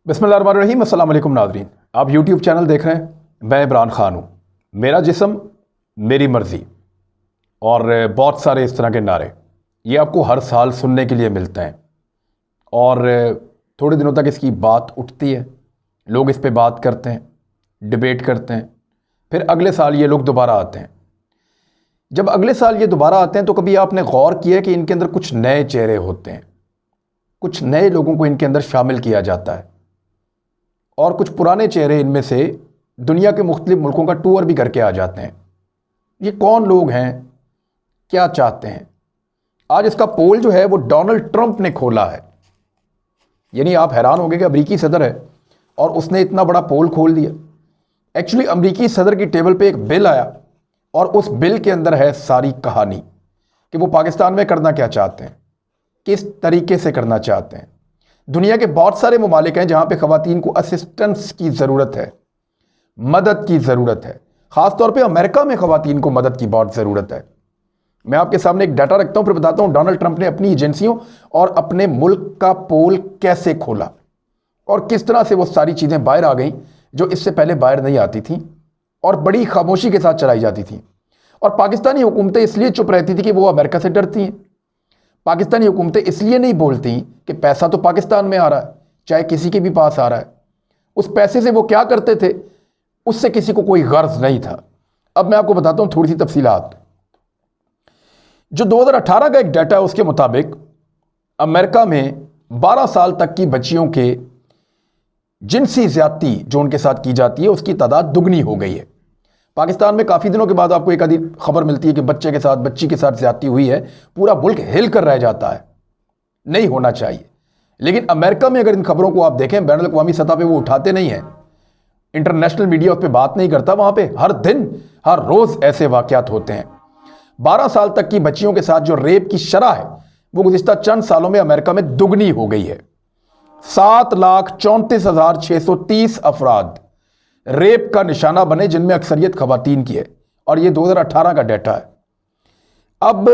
बिस्मिल्लाहिर्रहमानिर्रहीम। अस्सलाम वालेकुम नाज़रीन, आप यूट्यूब चैनल देख रहे हैं। मैं इमरान खान हूँ। मेरा जिस्म मेरी मर्ज़ी और बहुत सारे इस तरह के नारे ये आपको हर साल सुनने के लिए मिलते हैं और थोड़े दिनों तक इसकी बात उठती है, लोग इस पे बात करते हैं, डिबेट करते हैं, फिर अगले साल ये लोग दोबारा आते हैं। जब अगले साल ये दोबारा आते हैं तो कभी आपने गौर किया कि इनके अंदर कुछ नए चेहरे होते हैं, कुछ नए लोगों को इनके अंदर शामिल किया जाता है और कुछ पुराने चेहरे इनमें से दुनिया के मुख्तलिफ मुल्कों का टूर भी करके आ जाते हैं। ये कौन लोग हैं, क्या चाहते हैं? आज इसका पोल जो है वो डोनाल्ड ट्रंप ने खोला है। यानी आप हैरान हो गए कि अमरीकी सदर है और उसने इतना बड़ा पोल खोल दिया। एक्चुअली अमरीकी सदर की टेबल पे एक बिल आया और उस बिल के अंदर है सारी कहानी कि वो पाकिस्तान में करना क्या चाहते हैं, किस तरीके से करना चाहते हैं। दुनिया के बहुत सारे ममालिक हैं जहां पे ख़वातीन को असिस्टेंस की ज़रूरत है, मदद की ज़रूरत है। ख़ासतौर पे अमेरिका में ख़वातीन को मदद की बहुत ज़रूरत है। मैं आपके सामने एक डाटा रखता हूं, फिर बताता हूं डोनाल्ड ट्रंप ने अपनी एजेंसियों और अपने मुल्क का पोल कैसे खोला और किस तरह से वो सारी चीज़ें बाहर आ गई जो इससे पहले बाहर नहीं आती थी और बड़ी खामोशी के साथ चलाई जाती थी। और पाकिस्तानी हुकूमतें इसलिए चुप रहती थी कि वो अमेरिका से डरती हैं। पाकिस्तानी हुकूमतें इसलिए नहीं बोलती कि पैसा तो पाकिस्तान में आ रहा है, चाहे किसी के भी पास आ रहा है। उस पैसे से वो क्या करते थे उससे किसी को कोई गर्ज नहीं था। अब मैं आपको बताता हूं थोड़ी सी तफसीलात। जो 2018 का एक डाटा है उसके मुताबिक अमेरिका में 12 साल तक की बच्चियों के जिनसी ज्यादती जो उनके साथ की जाती है उसकी तादाद दुगनी हो गई है। पाकिस्तान में काफ़ी दिनों के बाद आपको एक आधी खबर मिलती है कि बच्चे के साथ बच्ची के साथ ज्यादती हुई है, पूरा मुल्क हिल कर रह जाता है। नहीं होना चाहिए। लेकिन अमेरिका में अगर इन खबरों को आप देखें, बैनुल अक़वामी सतह पे वो उठाते नहीं हैं, इंटरनेशनल मीडिया उस पर बात नहीं करता। वहां पे हर दिन हर रोज़ ऐसे वाक़यात होते हैं। 12 साल तक की बच्चियों के साथ जो रेप की शरह है वो गुज़िश्ता चंद सालों में अमेरिका में दुगनी हो गई है। 7,34,630 अफराद रेप का निशाना बने, जिनमें अक्सरियत खवातीन की है और ये 2018 का डाटा है। अब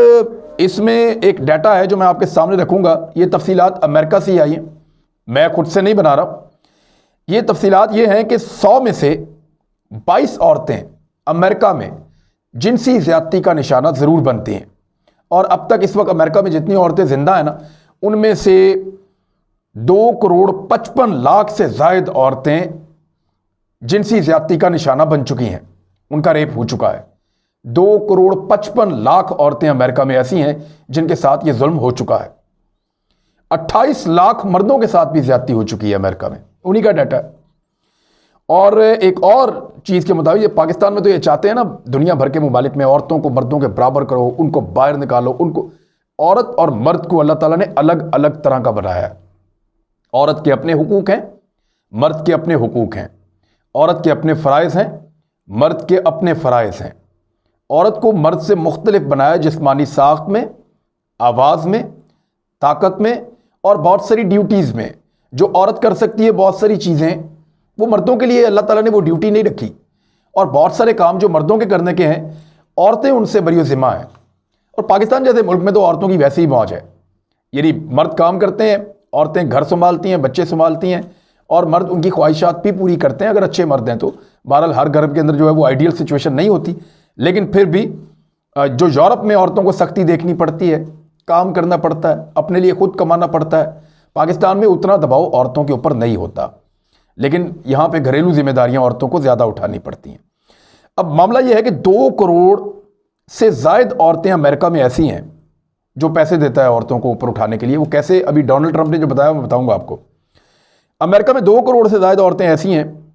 इसमें एक डाटा है जो मैं आपके सामने रखूंगा। ये तफसीलात अमेरिका से ही आई हैं, मैं खुद से नहीं बना रहा। ये तफसीलात ये हैं कि 100 में से 22 औरतें अमेरिका में जिनसी ज्यादती का निशाना ज़रूर बनती हैं। और अब तक इस वक्त अमेरिका में जितनी औरतें जिंदा हैं ना, उनमें से 2,55,00,000 से ज़ायद औरतें जिनसी ज्यादती का निशाना बन चुकी हैं, उनका रेप हो चुका है। 2,55,00,000 औरतें अमेरिका में ऐसी हैं जिनके साथ ये जुल्म हो चुका है। 28 लाख मर्दों के साथ भी ज्यादती हो चुकी है अमेरिका में, उन्हीं का डाटा है। और एक और चीज़ के मुताबिक ये पाकिस्तान में तो ये चाहते हैं ना, दुनिया भर के मुमालिक में औरतों को मर्दों के बराबर करो, उनको बाहर निकालो। उनको, औरत और मर्द को अल्लाह ताला ने अलग अलग तरह का बनाया है। औरत के अपने हुकूक हैं, मर्द के अपने हुकूक हैं। औरत के अपने फ़राइज़ हैं, मर्द के अपने फ़राइज़ हैं। औरत को मर्द से मुख्तलिफ बनाया जिस्मानी साख्त में, आवाज़ में, ताकत में और बहुत सारी ड्यूटीज़ में। जो औरत कर सकती है बहुत सारी चीज़ें, वो मर्दों के लिए अल्लाह ताला ने वो ड्यूटी नहीं रखी। और बहुत सारे काम जो मर्दों के करने के हैं, औरतें उनसे बरी ज़िम्मा हैं। और पाकिस्तान जैसे मुल्क में तो औरतों की वैसे ही मौज है। यानी मर्द काम करते हैं, औरतें घर संभालती हैं, बच्चे संभालती हैं और मर्द उनकी ख्वाहिशात भी पूरी करते हैं अगर अच्छे मर्द हैं तो। बहरहाल हर घर के अंदर जो है वो आइडियल सिचुएशन नहीं होती, लेकिन फिर भी जो यूरोप में औरतों को सख्ती देखनी पड़ती है, काम करना पड़ता है, अपने लिए खुद कमाना पड़ता है, पाकिस्तान में उतना दबाव औरतों के ऊपर नहीं होता। लेकिन यहाँ पे घरेलू जिम्मेदारियाँ औरतों को ज़्यादा उठानी पड़ती हैं। अब मामला यह है कि 2 करोड़ से ज़ायद औरतें अमेरिका में ऐसी हैं जो पैसे देता है औरतों को ऊपर उठाने के लिए। वो कैसे, अभी डोनाल्ड ट्रंप ने जो बताया मैं बताऊँगा आपको। अमेरिका में 2 करोड़ से ज़ायद औरतें ऐसी हैं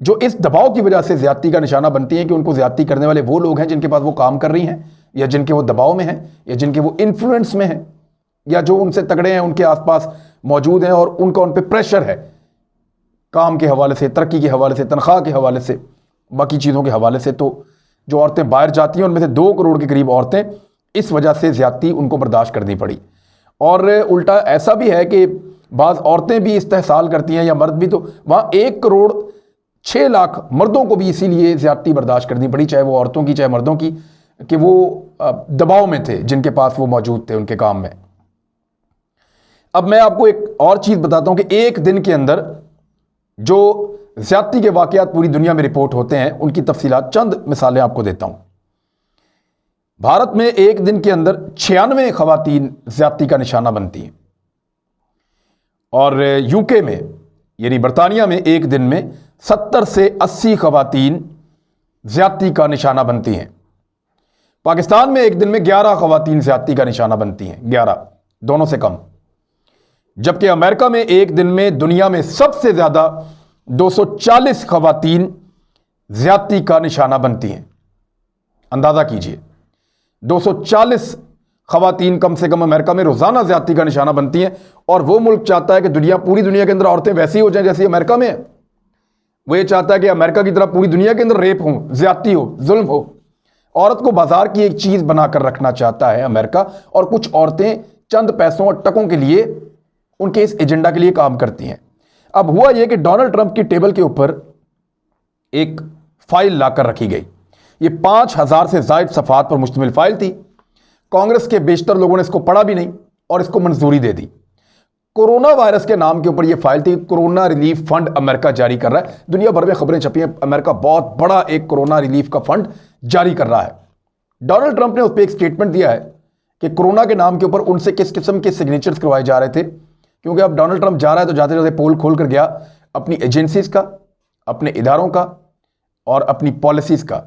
जो इस दबाव की वजह से ज़्यादती का निशाना बनती हैं कि उनको ज़्यादती करने वाले वो लोग हैं जिनके पास वो काम कर रही हैं, या जिनके वो दबाव में हैं, या जिनके वो इन्फ्लुएंस में हैं, या जो उनसे तगड़े हैं, उनके आसपास मौजूद हैं और उनका उन पर प्रेशर है काम के हवाले से, तरक्की के हवाले से, तनख्वाह के हवाले से, बाकी चीज़ों के हवाले से। तो जो औरतें बाहर जाती हैं उनमें से 2 करोड़ के करीब औरतें इस वजह से ज़्यादती उनको बर्दाश्त करनी पड़ी। और उल्टा ऐसा भी है कि बाज़ औरतें भी इस्तेहसाल करती हैं या मर्द भी, तो वहाँ 1,06,00,000 मर्दों को भी इसीलिए ज़्यादती बर्दाश्त करनी पड़ी, चाहे वो औरतों की चाहे मर्दों की, कि वो दबाव में थे जिनके पास वो मौजूद थे उनके काम में। अब मैं आपको एक और चीज़ बताता हूँ कि एक दिन के अंदर जो ज्यादती के वाकयात पूरी दुनिया में रिपोर्ट होते हैं, उनकी तफसीलात, चंद मिसालें आपको देता हूं। भारत में एक दिन के अंदर 96 खवातीन ज्यादती का निशाना बनती हैं, और यूके में यानी बरतानिया में एक दिन में 70 से 80 खवातीन ज्यादती का निशाना बनती हैं। पाकिस्तान में एक दिन में 11 खवातीन ज्यादती का निशाना बनती हैं, 11, दोनों से कम। जबकि अमेरिका में एक दिन में दुनिया में सबसे ज्यादा 240 खवातीन ज्यादती का निशाना बनती हैं। अंदाजा कीजिए, 240 खवातीन कम से कम अमेरिका में रोजाना ज्यादती का निशाना बनती हैं। और वो मुल्क चाहता है कि पूरी दुनिया के अंदर औरतें वैसी हो जाएं जैसी अमेरिका में है। वो ये चाहता है कि अमेरिका की तरह पूरी दुनिया के अंदर रेप हो, ज्यादती हो, जुल्म हो। औरत को बाजार की एक चीज बनाकर रखना चाहता है अमेरिका, और कुछ औरतें चंद पैसों और टकों के लिए उनके इस एजेंडा के लिए काम करती हैं। अब हुआ यह कि डोनाल्ड ट्रंप की टेबल के ऊपर एक फाइल लाकर रखी गई। ये 5000 से ज्यादा सफात पर मुश्तमिल फाइल थी। कांग्रेस के बेशतर लोगों ने इसको पढ़ा भी नहीं और इसको मंजूरी दे दी। कोरोना वायरस के नाम के ऊपर यह फाइल थी। कोरोना रिलीफ फंड अमेरिका जारी कर रहा है। दुनिया भर में खबरें छपी हैं, अमेरिका बहुत बड़ा एक कोरोना रिलीफ का फंड जारी कर रहा है। डोनाल्ड ट्रंप ने उस पर एक स्टेटमेंट दिया है कि कोरोना के नाम के ऊपर उनसे किस किस्म के सिग्नेचर्स करवाए जा रहे थे, क्योंकि अब डोनाल्ड ट्रंप जा रहा है तो जाते जाते पोल खोल कर गया अपनी एजेंसीज का, अपने इदारों का और अपनी पॉलिसीज का।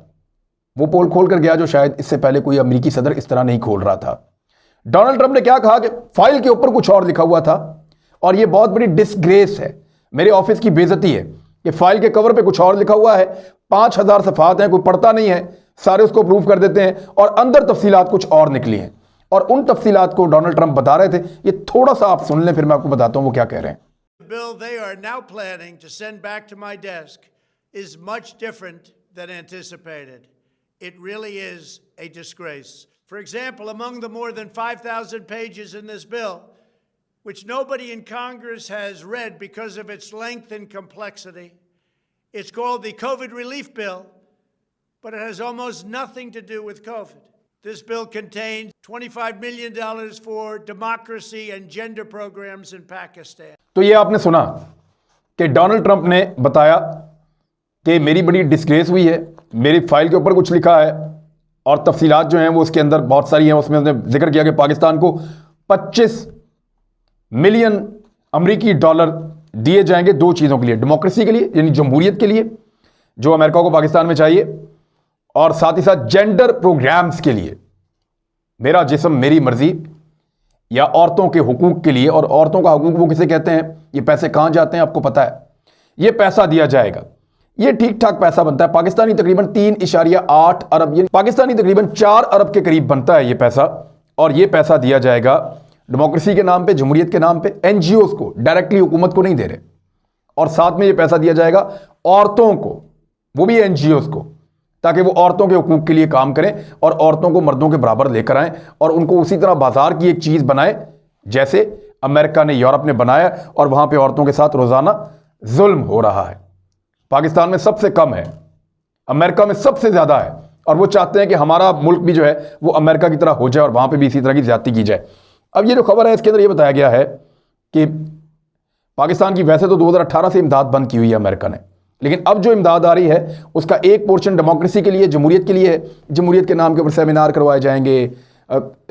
वो पोल खोल कर गया जो शायद इससे पहले कोई अमेरिकी सदर इस तरह नहीं खोल रहा था। डोनाल्ड ट्रंप ने क्या कहा कि फाइल के ऊपर कुछ और लिखा हुआ था और यह बहुत बड़ी डिसग्रेस है, मेरे ऑफिस की बेइज्जती है कि फाइल के कवर पे कुछ और लिखा हुआ है। 5000 सफात हैं, कोई पढ़ता नहीं है, सारे उसको अप्रूव कर देते हैं और अंदर तफसीलात कुछ और निकली हैं। और उन तफसीलात को डोनाल्ड ट्रंप बता रहे थे। ये थोड़ा सा आप सुन लें, फिर मैं आपको बताता हूं वो क्या कह रहे हैं। bill they are now planning to send back to my desk is much different than anticipated. It really is a disgrace. For example, among the more than 5,000 pages in this bill, which nobody in Congress has read because of its length and complexity, it's called the COVID Relief Bill, but it has almost nothing to do with COVID. This bill contains $25 million for democracy and gender programs in Pakistan. तो ये आपने सुना कि Donald Trump ने बताया कि मेरी बड़ी डिस्ग्रेस हुई है, मेरी फाइल के ऊपर कुछ लिखा है और तफसीलात जो हैं वो उसके अंदर बहुत सारी हैं। उसमें उसने जिक्र किया कि पाकिस्तान को 25 मिलियन अमरीकी डॉलर दिए जाएंगे दो चीज़ों के लिए, डेमोक्रेसी के लिए यानी जमहूरियत के लिए जो अमेरिका को पाकिस्तान में चाहिए, और साथ ही साथ जेंडर प्रोग्राम्स के लिए, मेरा जिस्म मेरी मर्जी, या औरतों के हुकूक के लिए। और औरतों का हुकूक वो किसे कहते हैं, ये पैसे कहां जाते हैं आपको पता है। ये पैसा दिया जाएगा, ये ठीक ठाक पैसा बनता है, पाकिस्तानी तकरीबन 3.8 अरब, ये पाकिस्तानी तकरीबन 4 अरब के करीब बनता है ये पैसा। और ये पैसा दिया जाएगा डेमोक्रेसी के नाम पे, जमहूरियत के नाम पे, एनजीओज को, डायरेक्टली हुकूमत को नहीं दे रहे। और साथ में ये पैसा दिया जाएगा औरतों को, वो भी एनजीओज को, ताकि वो औरतों के हुकूक के लिए काम करें और औरतों को मर्दों के बराबर लेकर आएं और उनको उसी तरह बाजार की एक चीज़ बनाए जैसे अमेरिका ने, यूरोप ने बनाया, और वहां पे औरतों के साथ रोज़ाना जुल्म हो रहा है। पाकिस्तान में सबसे कम है, अमेरिका में सबसे ज़्यादा है, और वो चाहते हैं कि हमारा मुल्क भी जो है वो अमेरिका की तरह हो जाए और वहां पर भी इसी तरह की ज्यादती की जाए। अब ये जो खबर है इसके अंदर ये बताया गया है कि पाकिस्तान की वैसे तो 2018 से इमदाद बंद की हुई है अमेरिका ने, लेकिन अब जो इमदाद आ रही है उसका एक पोर्शन डेमोक्रेसी के लिए, जमहूरियत के लिए है। जमहूरियत के नाम के ऊपर सेमिनार करवाए जाएंगे,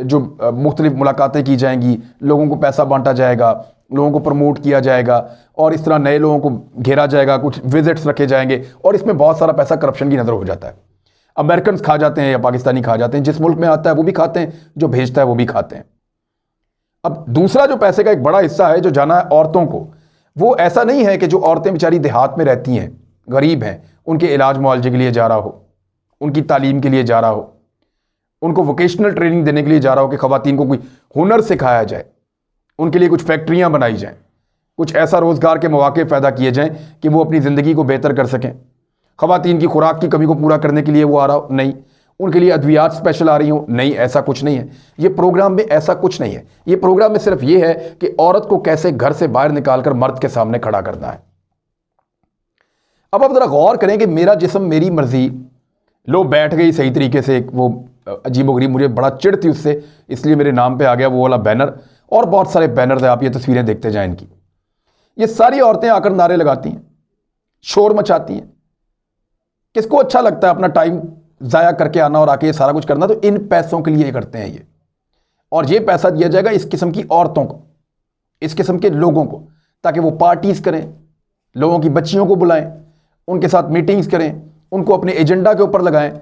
जो मुख्तलिफ मुलाकातें की जाएंगी, लोगों को पैसा बांटा जाएगा, लोगों को प्रमोट किया जाएगा और इस तरह नए लोगों को घेरा जाएगा, कुछ विजिट्स रखे जाएंगे और इसमें बहुत सारा पैसा करप्शन की नज़र हो जाता है। अमेरिकन खा जाते हैं या पाकिस्तानी खा जाते हैं, जिस मुल्क में आता है वो भी खाते हैं, जो भेजता है वो भी खाते हैं। अब दूसरा जो पैसे का एक बड़ा हिस्सा है जो जाना है औरतों को, वो ऐसा नहीं है कि जो औरतें बेचारी देहात में रहती हैं, गरीब हैं, उनके इलाज मुआवजे के लिए जा रहा हो, उनकी तालीम के लिए जा रहा हो, उनको वोकेशनल ट्रेनिंग देने के लिए जा रहा हो कि ख़वातीन को कोई हुनर सिखाया जाए, उनके लिए कुछ फैक्ट्रियां बनाई जाएं, कुछ ऐसा रोज़गार के मौके पैदा किए जाएं कि वो अपनी ज़िंदगी को बेहतर कर सकें। ख़वातीन की खुराक की कमी को पूरा करने के लिए वो आ रहा हो, नहीं। उनके लिए अद्वियात स्पेशल आ रही हो, नहीं, ऐसा कुछ नहीं है। ये प्रोग्राम में ऐसा कुछ नहीं है। ये प्रोग्राम में सिर्फ ये है कि औरत को कैसे घर से बाहर निकालकर मर्द के सामने खड़ा करना है। अब आप जरा गौर करें कि मेरा जिस्म मेरी मर्जी लो बैठ गई सही तरीके से, वो अजीबोगरीब, मुझे बड़ा चिढ़ थी उससे, इसलिए मेरे नाम पे आ गया वो वाला बैनर, और बहुत सारे बैनर थे, आप ये तस्वीरें देखते जाएं इनकी। ये सारी औरतें आकर नारे लगाती हैं शोर मचाती हैं। किसको अच्छा लगता है अपना टाइम ज़ाया करके आना और आके ये सारा कुछ करना? तो इन पैसों के लिए ये करते हैं ये। और ये पैसा दिया जाएगा इस किस्म की औरतों को, इस किस्म के लोगों को, ताकि वो पार्टीज करें, लोगों की बच्चियों को बुलाएं, उनके साथ मीटिंग्स करें, उनको अपने एजेंडा के ऊपर लगाएं।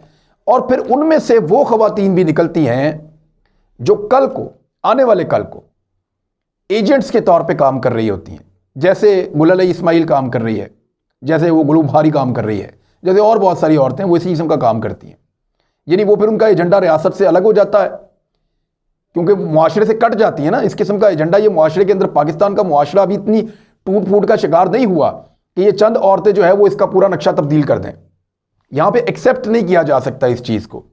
और फिर उनमें से वो खवातीन भी निकलती हैं जो कल को, आने वाले कल को एजेंट्स के तौर पे काम कर रही होती हैं। जैसे गुलाल इस्माइल काम कर रही है, जैसे वो गुलू भारी काम कर रही है, जैसे और बहुत सारी औरतें वो इसी किस्म का काम करती हैं। यानी वो फिर उनका एजेंडा रियासत से अलग हो जाता है, क्योंकि मुआशरे से कट जाती है ना इस किस्म का एजेंडा। ये मुआशरे के अंदर, पाकिस्तान का मुआशरा अभी इतनी टूट फूट का शिकार नहीं हुआ कि ये चंद औरतें जो है वो इसका पूरा नक्शा तब्दील कर दें। यहां पे एक्सेप्ट नहीं किया जा सकता इस चीज को।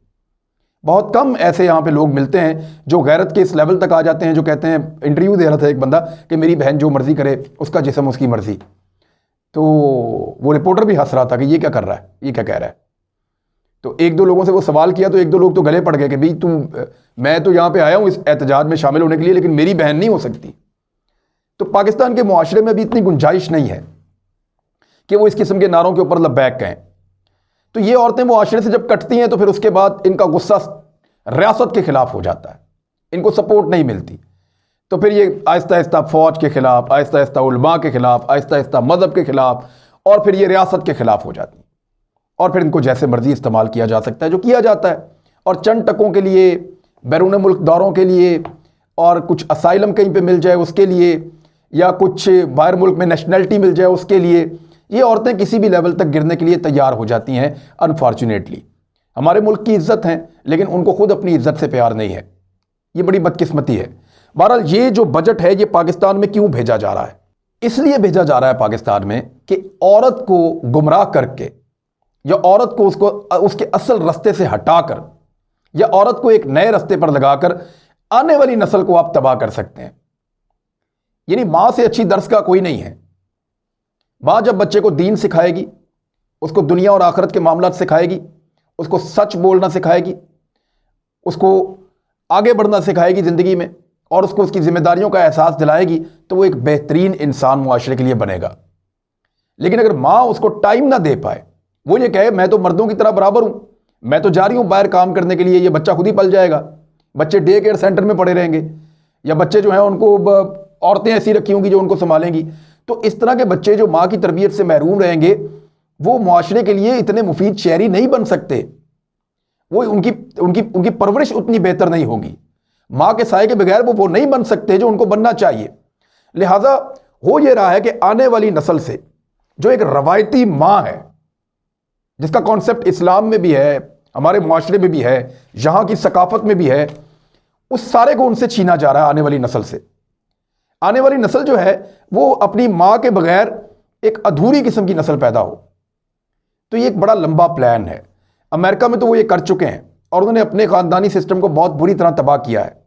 बहुत कम ऐसे यहां पे लोग मिलते हैं जो गैरत के इस लेवल तक आ जाते हैं, जो कहते हैं, इंटरव्यू दे रहा था एक बंदा कि मेरी बहन जो मर्जी करे, उसका जिस्म उसकी मर्जी। तो वो रिपोर्टर भी हंस रहा था कि ये क्या कर रहा है, ये क्या कह रहा है। तो एक दो लोगों से वो सवाल किया तो एक दो लोग तो गले पड़ गए कि भाई मैं तो यहां पे आया हूं इस एहतजाज में शामिल होने के लिए, लेकिन मेरी बहन नहीं हो सकती। तो पाकिस्तान के मुआशरे में भी इतनी गुंजाइश नहीं है कि वो इस किस्म के नारों के ऊपर लब्बैक कहें। तो ये औरतें मुआशरे से जब कटती हैं तो फिर उसके बाद इनका गुस्सा रियासत के खिलाफ हो जाता है, इनको सपोर्ट नहीं मिलती। तो फिर ये आहिस्ता आहिस्ता फौज के खिलाफ, आहिस्ता आहिस्ता उलमा के खिलाफ, आहिस्ता आहिस्ता मजहब के खिलाफ, और फिर ये रियासत के खिलाफ हो जाती है। और फिर इनको जैसे मर्जी इस्तेमाल किया जा सकता है, जो किया जाता है। और चंद टकों के लिए, बैरून मुल्क दौरों के लिए, और कुछ असाइलम कहीं पे मिल जाए उसके लिए, या कुछ बाहर मुल्क में नेशनलिटी मिल जाए उसके लिए, ये औरतें किसी भी लेवल तक गिरने के लिए तैयार हो जाती हैं। अनफॉर्चुनेटली हमारे मुल्क की इज्जत है, लेकिन उनको खुद अपनी इज्जत से प्यार नहीं है। ये बड़ी बदकिस्मती है। बहरहाल ये जो बजट है ये पाकिस्तान में क्यों भेजा जा रहा है? इसलिए भेजा जा रहा है पाकिस्तान में कि औरत को गुमराह करके, या औरत को उसके असल रास्ते से हटाकर, या औरत को एक नए रास्ते पर लगाकर आने वाली नस्ल को आप तबाह कर सकते हैं। यानी मां से अच्छी दर्स का कोई नहीं है। मां जब बच्चे को दीन सिखाएगी, उसको दुनिया और आखिरत के मामलात सिखाएगी, उसको सच बोलना सिखाएगी, उसको आगे बढ़ना सिखाएगी ज़िंदगी में, और उसको उसकी जिम्मेदारियों का एहसास दिलाएगी, तो वो एक बेहतरीन इंसान मुआशरे के लिए बनेगा। लेकिन अगर माँ उसको टाइम ना दे पाए, वो ये कहे मैं तो मर्दों की तरह बराबर हूँ, मैं तो जा रही हूँ बाहर काम करने के लिए, ये बच्चा खुद ही पल जाएगा, बच्चे डे केयर सेंटर में पड़े रहेंगे, या बच्चे जो हैं उनको औरतें ऐसी रखी होंगी जो उनको संभालेंगी। तो इस तरह के बच्चे जो माँ की तरबियत से महरूम रहेंगे, वो मुआशरे के लिए इतने मुफीद शहरी नहीं बन सकते। वो उनकी उनकी उनकी परवरिश उतनी बेहतर नहीं होगी। माँ के साए के बगैर वो नहीं बन सकते जो उनको बनना चाहिए। लिहाजा हो ये रहा है कि आने वाली नस्ल से जो एक रवायती माँ है, जिसका कॉन्सेप्ट इस्लाम में भी है, हमारे मुआशरे में भी है, यहाँ की सकाफत में भी है, उस सारे को उनसे छीना जा रहा है आने वाली नस्ल से। आने वाली नस्ल जो है वो अपनी माँ के बगैर एक अधूरी किस्म की नस्ल पैदा हो। तो ये एक बड़ा लंबा प्लान है। अमेरिका में तो वो ये कर चुके हैं और उन्होंने अपने ख़ानदानी सिस्टम को बहुत बुरी तरह तबाह किया है।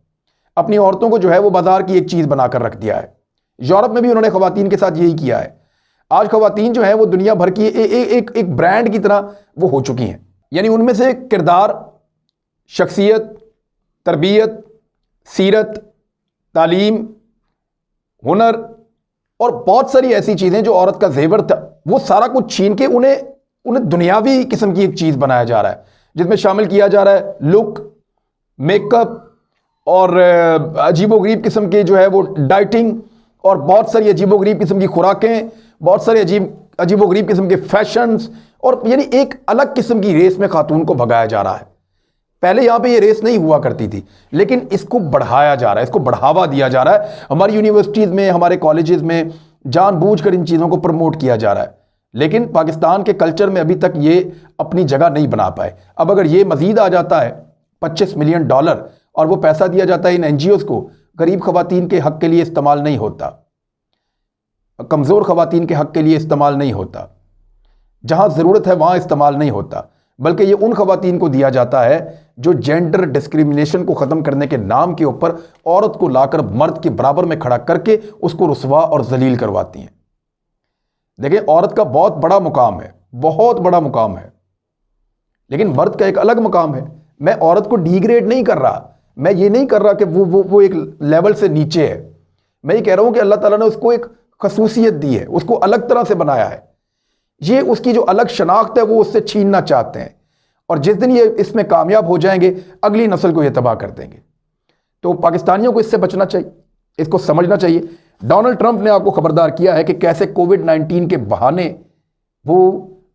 अपनी औरतों को जो है वो बाजार की एक चीज़ बनाकर रख दिया है। यूरोप में भी उन्होंने ख़वातीन के साथ यही किया है। आज ख़वातीन जो है वो दुनिया भर की एक ब्रांड की तरह वो हो चुकी हैं। यानी उनमें से किरदार, शख्सियत, तरबियत, सीरत, तालीम, हुनर और बहुत सारी ऐसी चीज़ें जो औरत का जेवर था, वो सारा कुछ छीन के उन्हें दुनियावी किस्म की एक चीज़ बनाया जा रहा है, जिसमें शामिल किया जा रहा है लुक, मेकअप और अजीबोगरीब किस्म के जो है वो डाइटिंग, और बहुत सारी अजीबोगरीब किस्म की खुराकें, बहुत सारे अजीबोगरीब किस्म के फैशंस, और यानी एक अलग किस्म की रेस में खातून को भगाया जा रहा है। पहले यहाँ पे ये रेस नहीं हुआ करती थी, लेकिन इसको बढ़ाया जा रहा है, इसको बढ़ावा दिया जा रहा है। हमारी यूनिवर्सिटीज़ में, हमारे कॉलेजेस में जानबूझकर इन चीज़ों को प्रमोट किया जा रहा है। लेकिन पाकिस्तान के कल्चर में अभी तक ये अपनी जगह नहीं बना पाए। अब अगर ये मजीद आ जाता है $25 मिलियन और वो पैसा दिया जाता है इन NGOs को, गरीब ख़वातीन के हक़ के लिए इस्तेमाल नहीं होता, कमज़ोर ख़वातीन के हक़ के लिए इस्तेमाल नहीं होता, जहाँ ज़रूरत है वहाँ इस्तेमाल नहीं होता, बल्कि ये उन ख़वातीन को दिया जाता है जो जेंडर डिस्क्रिमिनेशन को ख़त्म करने के नाम के ऊपर औरत को लाकर मर्द के बराबर में खड़ा करके उसको रुसवा और जलील करवाती हैं। देखिए, औरत का बहुत बड़ा मुकाम है, बहुत बड़ा मुकाम है, लेकिन मर्द का एक अलग मुकाम है। मैं औरत को डिग्रेड नहीं कर रहा, मैं ये नहीं कर रहा कि वो एक लेवल से नीचे है। मैं ये कह रहा हूँ कि अल्लाह ताला ने उसको एक खसूसियत दी है, उसको अलग तरह से बनाया है। ये उसकी जो अलग शनाख्त है वो उससे छीनना चाहते हैं, और जिस दिन ये इसमें कामयाब हो जाएंगे अगली नस्ल को ये तबाह कर देंगे। तो पाकिस्तानियों को इससे बचना चाहिए, इसको समझना चाहिए। डोनाल्ड ट्रंप ने आपको खबरदार किया है कि कैसे कोविड-19 के बहाने वो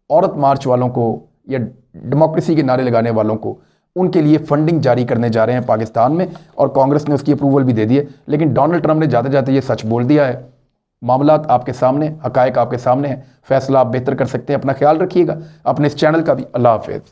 औरत मार्च वालों को या डेमोक्रेसी के नारे लगाने वालों को उनके लिए फंडिंग जारी करने जा रहे हैं पाकिस्तान में, और कांग्रेस ने उसकी अप्रूवल भी दे दी है। लेकिन डोनाल्ड ट्रंप ने जाते जाते ये सच बोल दिया है। मामलात आपके सामने, हकायक आपके सामने हैं, फैसला आप बेहतर कर सकते हैं। अपना ख्याल रखिएगा, अपने इस चैनल का भी। अल्लाह हाफिज़।